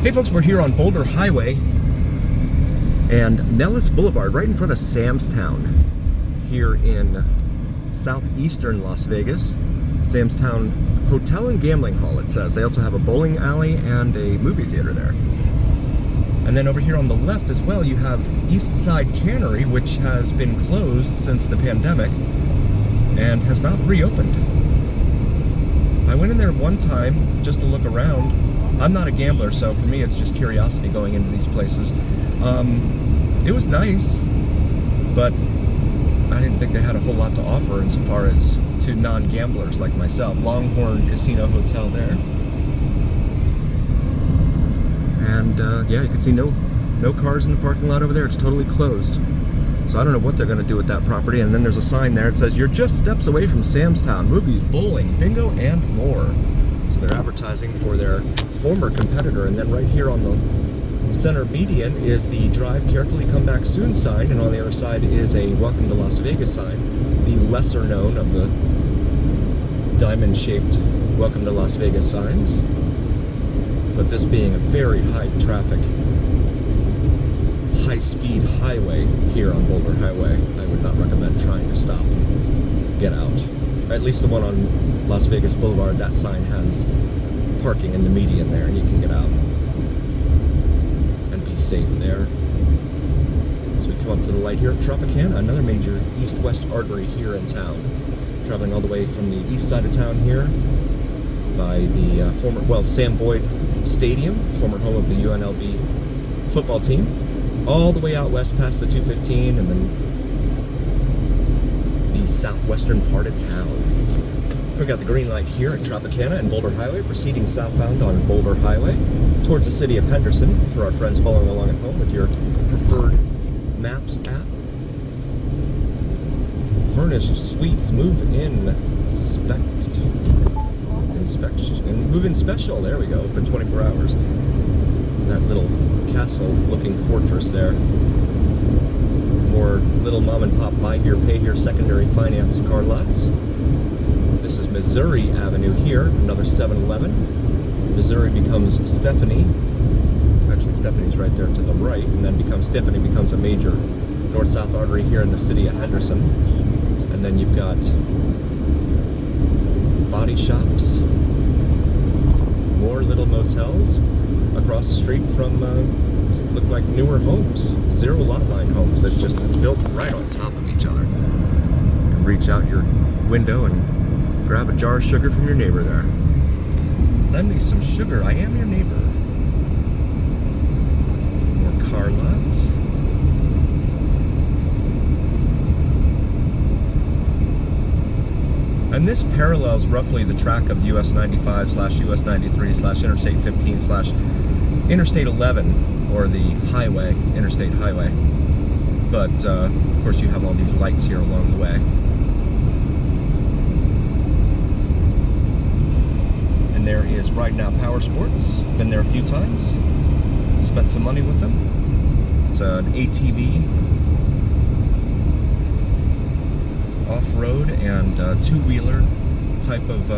Hey folks, we're here on Boulder Highway and Nellis Boulevard, right in front of Sam's Town, here in southeastern Las Vegas. Sam's Town Hotel and Gambling Hall, it says. They also have a bowling alley and a movie theater there. And then over here on the left as well, you have Eastside Cannery, which has been closed since the pandemic and has not reopened. I went in there one time just to look around. I'm not a gambler, so for me it's just curiosity going into these places. It was nice, but I didn't think they had a whole lot to offer insofar as to non-gamblers like myself. Longhorn Casino Hotel there. And yeah, you can see no cars in the parking lot over there. It's totally closed. So I don't know what they're going to do with that property. And then there's a sign there that says, "You're just steps away from Sam's Town. Movies, bowling, bingo, and more." So they're advertising for their former competitor. And then right here on the center median is the "Drive Carefully, Come Back Soon" sign. And on the other side is a "Welcome to Las Vegas" sign. The lesser known of the diamond-shaped "Welcome to Las Vegas" signs. But this being a very high traffic, high-speed highway here on Boulder Highway, I would not recommend trying to stop and get out. Or at least the one on Las Vegas Boulevard, that sign has parking in the median there, and you can get out and be safe there. So we come up to the light here at Tropicana, another major east-west artery here in town. Traveling all the way from the east side of town here by the Sam Boyd Stadium, former home of the UNLV football team, all the way out west past the 215 and then the southwestern part of town. We've got the green light here at Tropicana and Boulder Highway, proceeding southbound on Boulder Highway towards the city of Henderson for our friends following along at home with your preferred Maps app. Furnished suites, move-in move-in special, there we go, open 24 hours. That little castle-looking fortress there. More little mom-and-pop buy here, pay here, secondary finance car lots. This is Missouri Avenue here, another 7-Eleven. Missouri becomes Stephanie. Actually, Stephanie's right there to the right, and then Stephanie becomes a major north-south artery here in the city of Henderson. And then you've got body shops, more little motels across the street from look like newer homes, zero lot line homes that just built right on top of each other. You can reach out your window and grab a jar of sugar from your neighbor there. Lend me some sugar, I am your neighbor. More car lots. And this parallels roughly the track of US 95 / US 93 / Interstate 15 / Interstate 11, or the highway, Interstate Highway. But of course you have all these lights here along the way. And there is Ride Now Power Sports. Been there a few times. Spent some money with them. It's an ATV, off-road and two-wheeler type of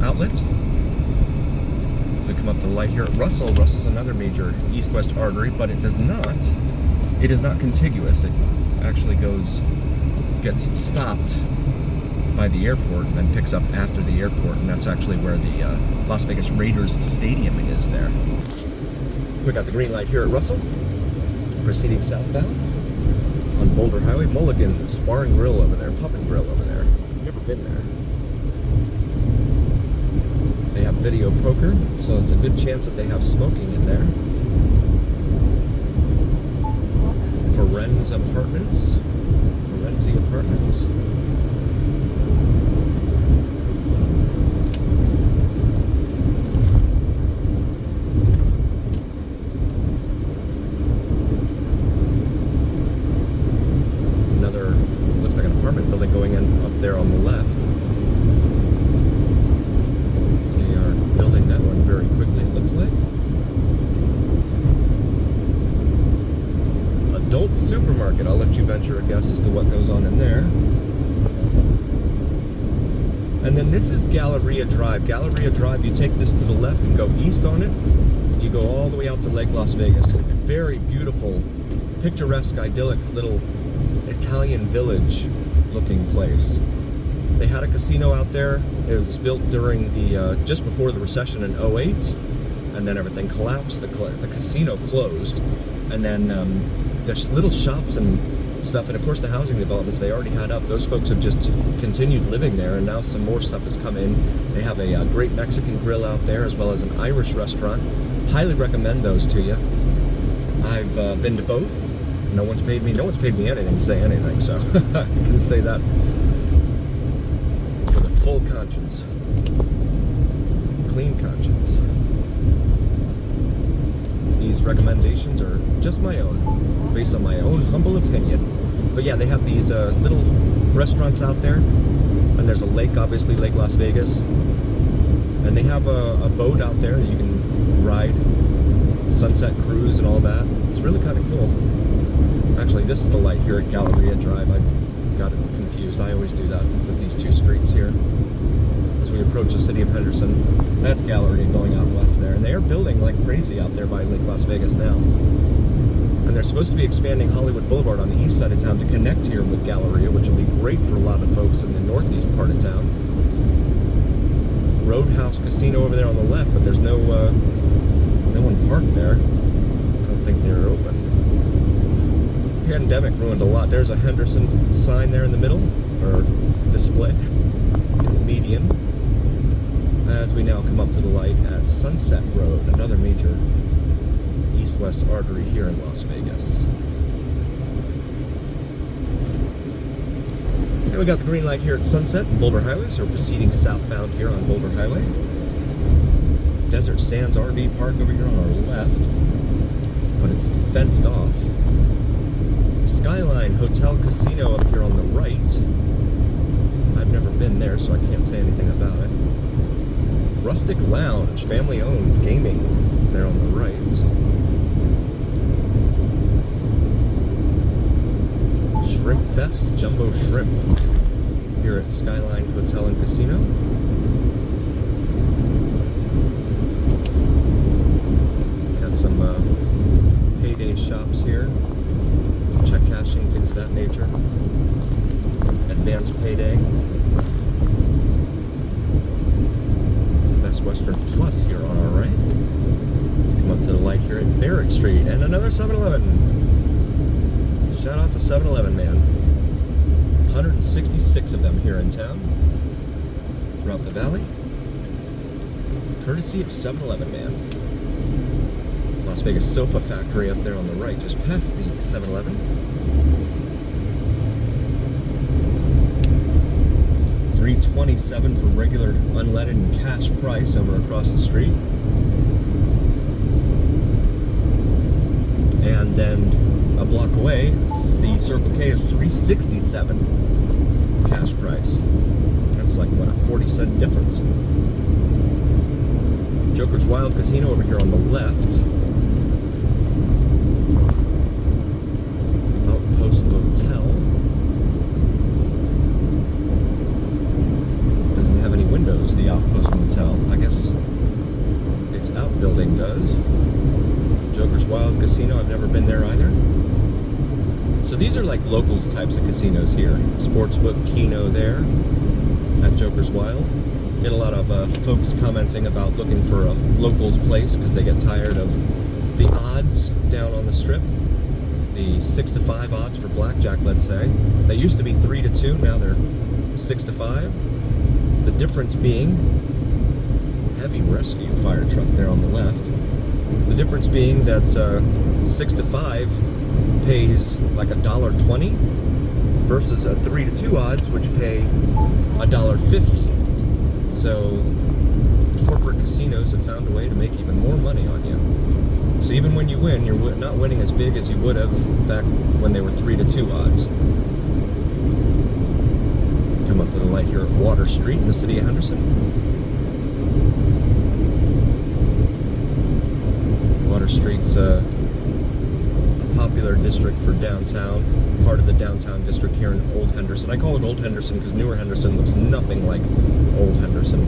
outlet. We come up to the light here at Russell. Russell's another major east-west artery, but it is not contiguous. It actually gets stopped by the airport and then picks up after the airport, and that's actually where the Las Vegas Raiders Stadium is there. We got the green light here at Russell, proceeding southbound on Boulder Highway. Mulligan Sparring Grill over there, Pub and Grill over there. Never been there. They have video poker, so it's a good chance that they have smoking in there. Forenzi Apartments. Building going in up there on the left. They are building that one very quickly, it looks like. Adult supermarket. I'll let you venture a guess as to what goes on in there. And then this is Galleria Drive. Galleria Drive, you take this to the left and go east on it, you go all the way out to Lake Las Vegas. A very beautiful, picturesque, idyllic little Italian village looking place. They had a casino out there. It was built during the just before the recession in '08, and then everything collapsed. The casino closed, and then there's little shops and stuff, and of course the housing developments they already had up, those folks have just continued living there, and now some more stuff has come in. They have a great Mexican grill out there, as well as an Irish restaurant. Highly recommend those to you. I've been to both. No one's paid me anything to say anything, so I can say that with a full conscience, clean conscience. These recommendations are just my own, based on my own humble opinion. But yeah, they have these little restaurants out there, and there's a lake, obviously Lake Las Vegas, and they have a boat out there that you can ride, sunset cruise and all that. It's really kind of cool. Actually, this is the light here at Galleria Drive. I got it confused. I always do that with these two streets here. As we approach the city of Henderson, that's Galleria going out west there. And they are building like crazy out there by Lake Las Vegas now. And they're supposed to be expanding Hollywood Boulevard on the east side of town to connect here with Galleria, which will be great for a lot of folks in the northeast part of town. Roadhouse Casino over there on the left, but there's no one parked there. I don't think they're open. Pandemic ruined a lot. There's a Henderson sign there in the middle, or display, in the median, as we now come up to the light at Sunset Road, another major east-west artery here in Las Vegas. And we got the green light here at Sunset and Boulder Highway, so we're proceeding southbound here on Boulder Highway. Desert Sands RV Park over here on our left, but it's fenced off. Skyline Hotel Casino up here on the right. I've never been there, so I can't say anything about it. Rustic Lounge, family-owned gaming there on the right. Shrimp Fest, Jumbo Shrimp here at Skyline Hotel and Casino. Got some payday shops here. Check cashing, things of that nature. Advanced payday. Best Western Plus here on our right. Come up to the light here at Barrett Street, and another 7-Eleven. Shout out to 7-Eleven, man. 166 of them here in town, throughout the valley. Courtesy of 7-Eleven, man. Las Vegas Sofa Factory up there on the right, just past the 7-Eleven. $3.27 for regular unleaded and cash price over across the street. And then a block away, the Circle K is $3.67 cash price. That's like, what, a 40-cent difference. Joker's Wild Casino over here on the left. Outpost Motel. Doesn't have any windows, the Outpost Motel. I guess its outbuilding does. Joker's Wild Casino, I've never been there either. So these are like locals types of casinos here. Sportsbook Keno there at Joker's Wild. Get a lot of folks commenting about looking for a locals place because they get tired of the odds down on the strip. The 6-5 odds for blackjack, let's say. They used to be 3-2, now they're 6-5. The difference being heavy rescue fire truck there on the left. The difference being that 6-5 pays like $1.20 versus a 3-2 odds, which pay $1.50. So corporate casinos have found a way to make even more money on you. So even when you win, you're not winning as big as you would have back when they were 3-2 odds. Come up to the light here at Water Street in the city of Henderson. Water Street's a popular district for downtown, part of the downtown district here in Old Henderson. I call it Old Henderson because Newer Henderson looks nothing like Old Henderson.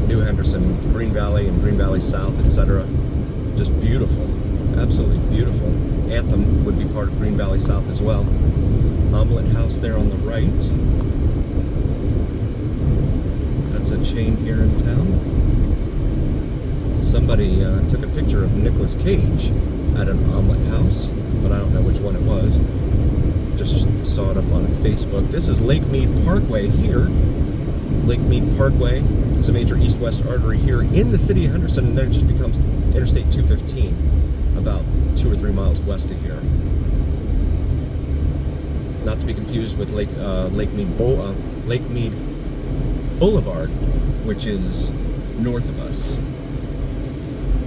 New Henderson, Green Valley and Green Valley South, etc. Just beautiful, absolutely beautiful. Anthem would be part of Green Valley South as well. Omelet House there on the right. That's a chain here in town. Somebody took a picture of Nicolas Cage at an omelet house, but I don't know which one it was. Just saw it up on Facebook. This is Lake Mead Parkway here. Lake Mead Parkway is a major east-west artery here in the city of Henderson, and then it just becomes Interstate 215, about 2 or 3 miles west of here. Not to be confused with Lake Mead Boulevard, which is north of us.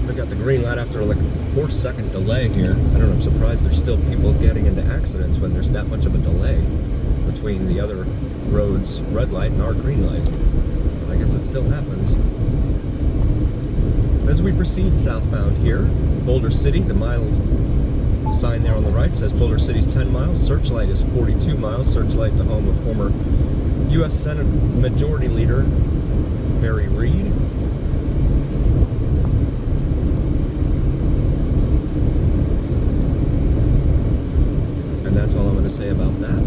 We got the green light after like a 4-second delay here. I don't know, I'm surprised there's still people getting into accidents when there's that much of a delay between the other road's red light and our green light. I guess it still happens. As we proceed southbound here, Boulder City, the mile sign there on the right says Boulder City's 10 miles, Searchlight is 42 miles. Searchlight, the home of former U.S. Senate Majority Leader Harry Reid. And that's all I'm going to say about that.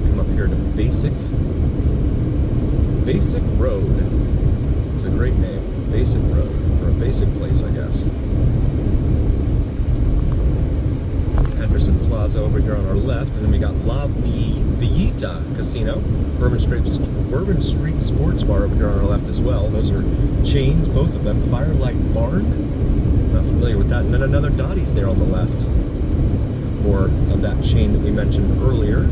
Come up here to Basic Road. It's a great name, Basic Road, for a basic place, I guess. Henderson Plaza over here on our left, and then we got La Villita Casino, Bourbon Street Sports Bar over here on our left as well. Those are chains, both of them. Firelight Barn, not familiar with that. And then another Dottie's there on the left, more of that chain that we mentioned earlier.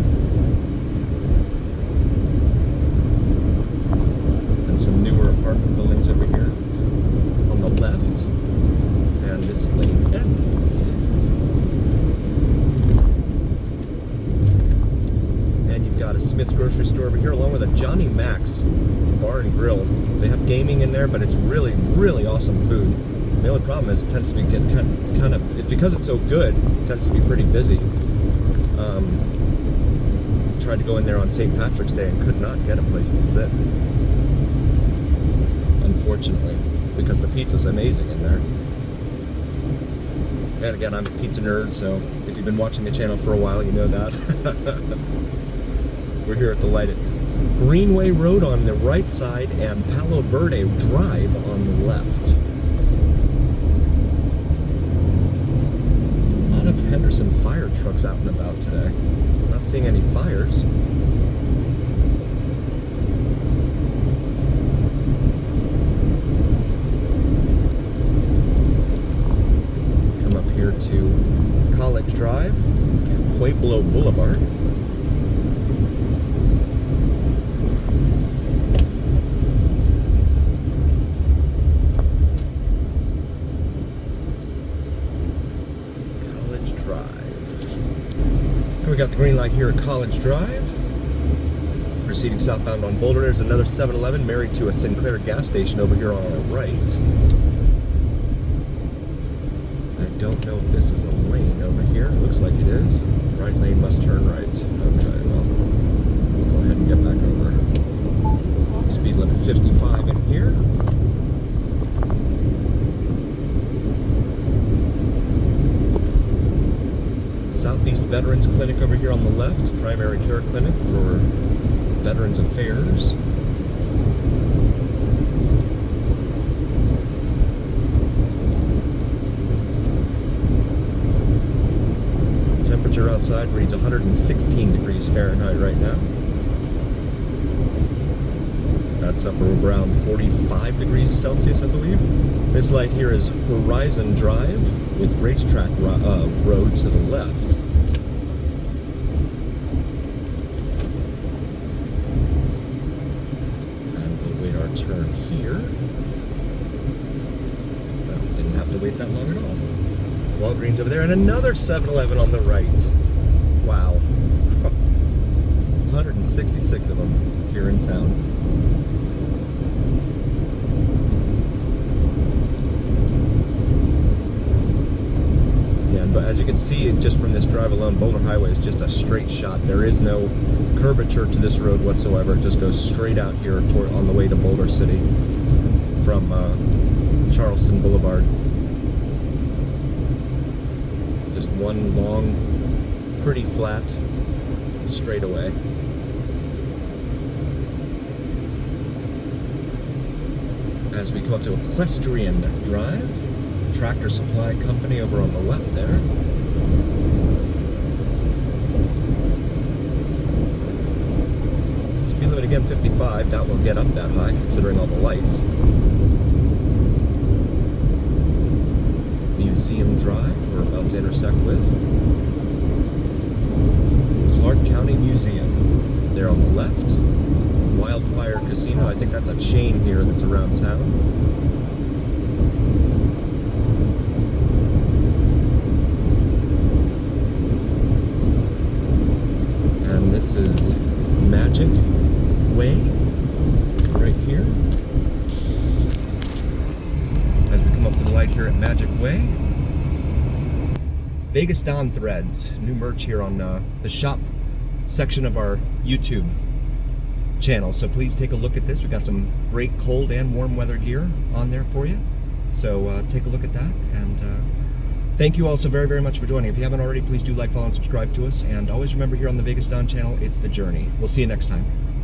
And some newer apartment buildings over here on the left. And this lane ends. Got a Smith's grocery store over here, along with a Johnny Mac's bar and grill. They have gaming in there, but it's really, really awesome food. The only problem is it tends to be kind of, it's because it's so good, it tends to be pretty busy. Tried to go in there on St. Patrick's Day and could not get a place to sit, unfortunately, because the pizza's amazing in there. And again, I'm a pizza nerd, so if you've been watching the channel for a while, you know that. We're here at the light at Greenway Road on the right side and Palo Verde Drive on the left. A lot of Henderson fire trucks out and about today. Not seeing any fires. Come up here to College Drive, Pueblo Boulevard. We got the green light here at College Drive. Proceeding southbound on Boulder, there's another 7-Eleven married to a Sinclair gas station over here on our right. I don't know if this is a lane over here. It looks like it is. Right lane must turn right. Okay, well, we'll go ahead and get back over. Speed limit 55 in here. Southeast Veterans Clinic over here on the left, primary care clinic for Veterans Affairs. Temperature outside reads 116 degrees Fahrenheit right now. That's up around 45 degrees Celsius, I believe. This light here is Horizon Drive with Racetrack Road to the left. And we'll wait our turn here. Well, didn't have to wait that long at all. Walgreens over there, and another 7-Eleven on the right. Wow. 166 of them here in town. But as you can see, just from this drive alone, Boulder Highway is just a straight shot. There is no curvature to this road whatsoever. It just goes straight out here on the way to Boulder City from Charleston Boulevard. Just one long, pretty flat straightaway. As we come up to Equestrian Drive, Tractor Supply Company over on the left there. Speed limit again 55, that will get up that high considering all the lights. Museum Drive, we're about to intersect with. Clark County Museum, there on the left. Wildfire Casino, I think that's a chain here that's around town. And this is Magic Way, right here. As we come up to the light here at Magic Way. Vegas Dawn Threads, new merch here on the shop section of our YouTube channel, so please take a look at this. We got some great cold and warm weather gear on there for you, so take a look at that. And thank you all so very much for joining. If you haven't already, please do like, follow, and subscribe to us, and always remember, here on the Vegas Dawn channel, it's the journey. We'll see you next time.